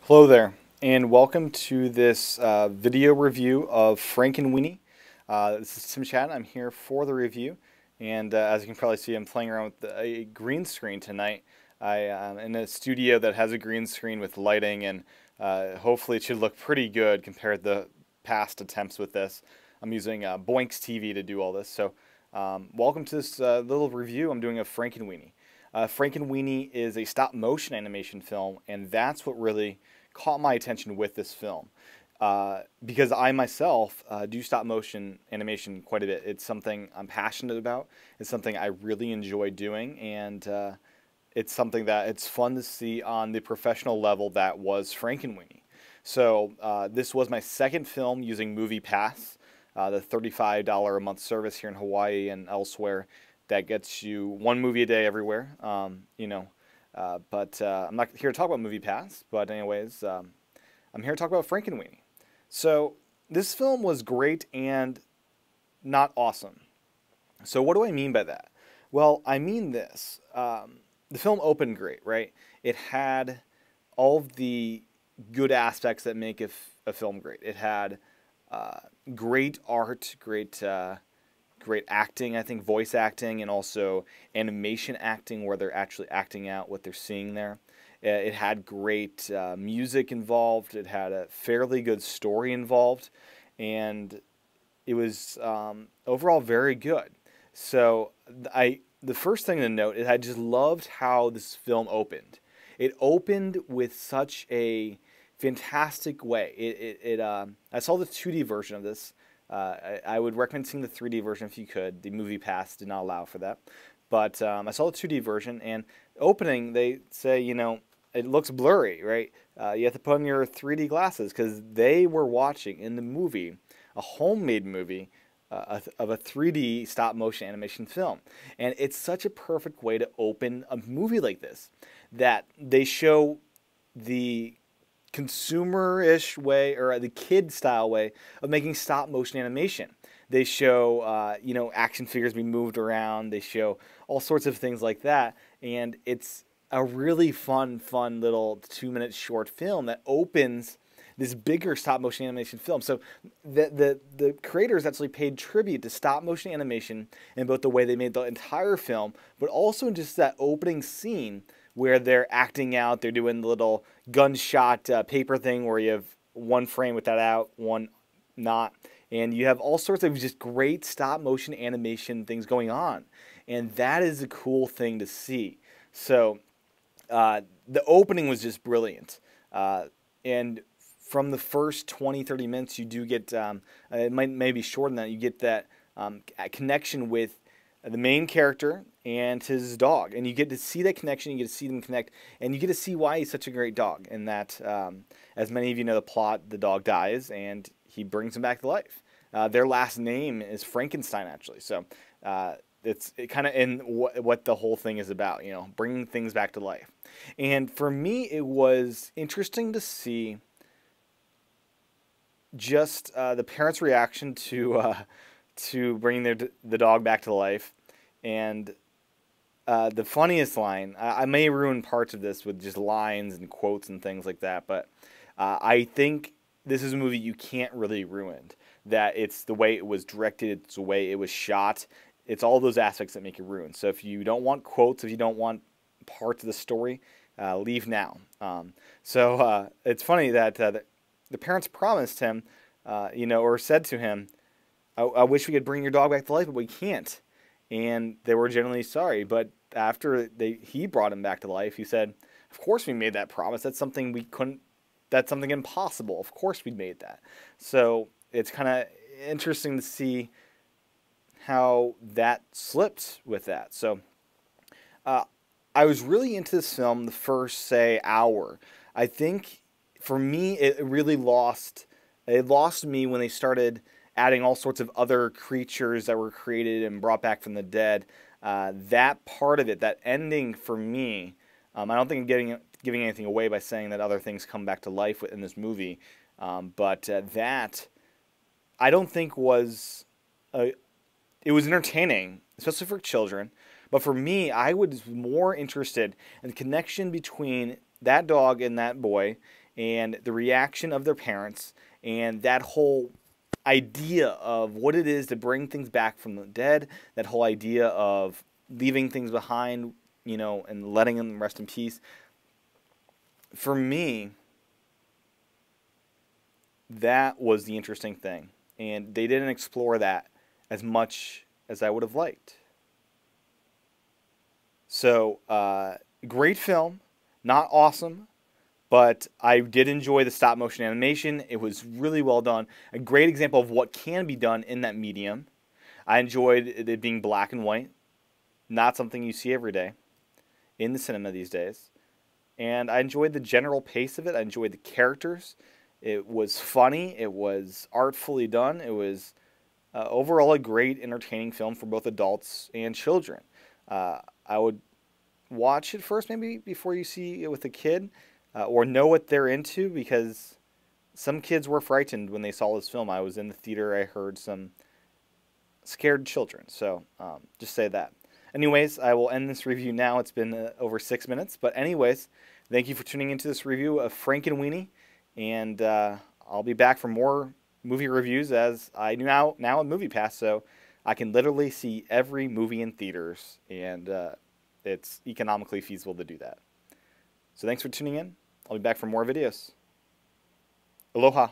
Hello there, and welcome to this video review of Frankenweenie. This is Tim Chaten. I'm here for the review, and as you can probably see, I'm playing around with a green screen tonight. I am in a studio that has a green screen with lighting, and hopefully it should look pretty good compared to the past attempts with this. I'm using Boinks TV to do all this, so welcome to this little review I'm doing of Frankenweenie. Frankenweenie is a stop-motion animation film, and that's what really caught my attention with this film. Because I myself do stop-motion animation quite a bit. It's something I'm passionate about. It's something I really enjoy doing, and it's something that it's fun to see on the professional level that was Frankenweenie. So this was my second film using MoviePass, the $35 a month service here in Hawaii and elsewhere that gets you one movie a day everywhere. But I'm not here to talk about MoviePass. But anyways, I'm here to talk about Frankenweenie. So this film was great and not awesome. So what do I mean by that? Well, I mean this. The film opened great, right? It had all of the good aspects that make a film great. It had great art, great acting, I think voice acting, and also animation acting where they're actually acting out what they're seeing there. It had great music involved. It had a fairly good story involved, and it was overall very good. So the first thing to note is I just loved how this film opened. It opened with such a fantastic way. I saw the 2D version of this. I would recommend seeing the 3D version if you could. The MoviePass did not allow for that. But I saw the 2D version, and opening, they say, it looks blurry, right? You have to put on your 3D glasses because they were watching in the movie, a homemade movie of a 3D stop-motion animation film. And it's such a perfect way to open a movie like this, that they show the consumer-ish way or the kid-style way of making stop-motion animation. They show, action figures being moved around. They show all sorts of things like that, and it's a really fun little 2-minute short film that opens this bigger stop-motion animation film. So the creators actually paid tribute to stop-motion animation in both the way they made the entire film, but also in just that opening scene where they're acting out, they're doing the little gunshot paper thing where you have one frame with that out, one not, and you have all sorts of just great stop-motion animation things going on, and that is a cool thing to see. So the opening was just brilliant, and from the first 20-30 minutes, you do get, it might be shorter than that, you get that connection with the main character and his dog, and you get to see that connection. You get to see them connect, and you get to see why he's such a great dog. And that, as many of you know, the plot: the dog dies, and he brings him back to life. Their last name is Frankenstein, actually. So it's kind of in what the whole thing is about, bringing things back to life. And for me, it was interesting to see just the parents' reaction to bringing the dog back to life. And the funniest line, I may ruin parts of this with just lines and quotes and things like that, but I think this is a movie you can't really ruin. That it's the way it was directed, it's the way it was shot, it's all those aspects that make it ruined. So if you don't want quotes, if you don't want parts of the story, leave now. It's funny that the parents promised him, or said to him, I wish we could bring your dog back to life, but we can't. And they were generally sorry. But after he brought him back to life, he said, of course we made that promise. That's something we couldn't, that's something impossible. Of course we made that. So it's kind of interesting to see how that slipped with that. So I was really into this film the first, say, hour. I think for me, it really lost me when they started adding all sorts of other creatures that were created and brought back from the dead. That part of it, that ending for me, I don't think I'm giving anything away by saying that other things come back to life in this movie, but that I don't think was, it was entertaining, especially for children, but for me, I was more interested in the connection between that dog and that boy, and the reaction of their parents, and that whole idea of what it is to bring things back from the dead, that whole idea of leaving things behind, and letting them rest in peace. For me, that was the interesting thing. And they didn't explore that as much as I would have liked. So, great film. Not awesome, but I did enjoy the stop motion animation. It was really well done. A great example of what can be done in that medium. I enjoyed it being black and white. Not something you see every day in the cinema these days. And I enjoyed the general pace of it. I enjoyed the characters. It was funny. It was artfully done. It was overall a great, entertaining film for both adults and children. I would watch it first, maybe before you see it with a kid, or know what they're into, because some kids were frightened when they saw this film. I was in the theater. I heard some scared children. So just say that. Anyways, I will end this review now. It's been over 6 minutes. But anyways, thank you for tuning into this review of Frankenweenie. And I'll be back for more movie reviews, as I now on MoviePass, so I can literally see every movie in theaters, and it's economically feasible to do that. So thanks for tuning in. I'll be back for more videos. Aloha.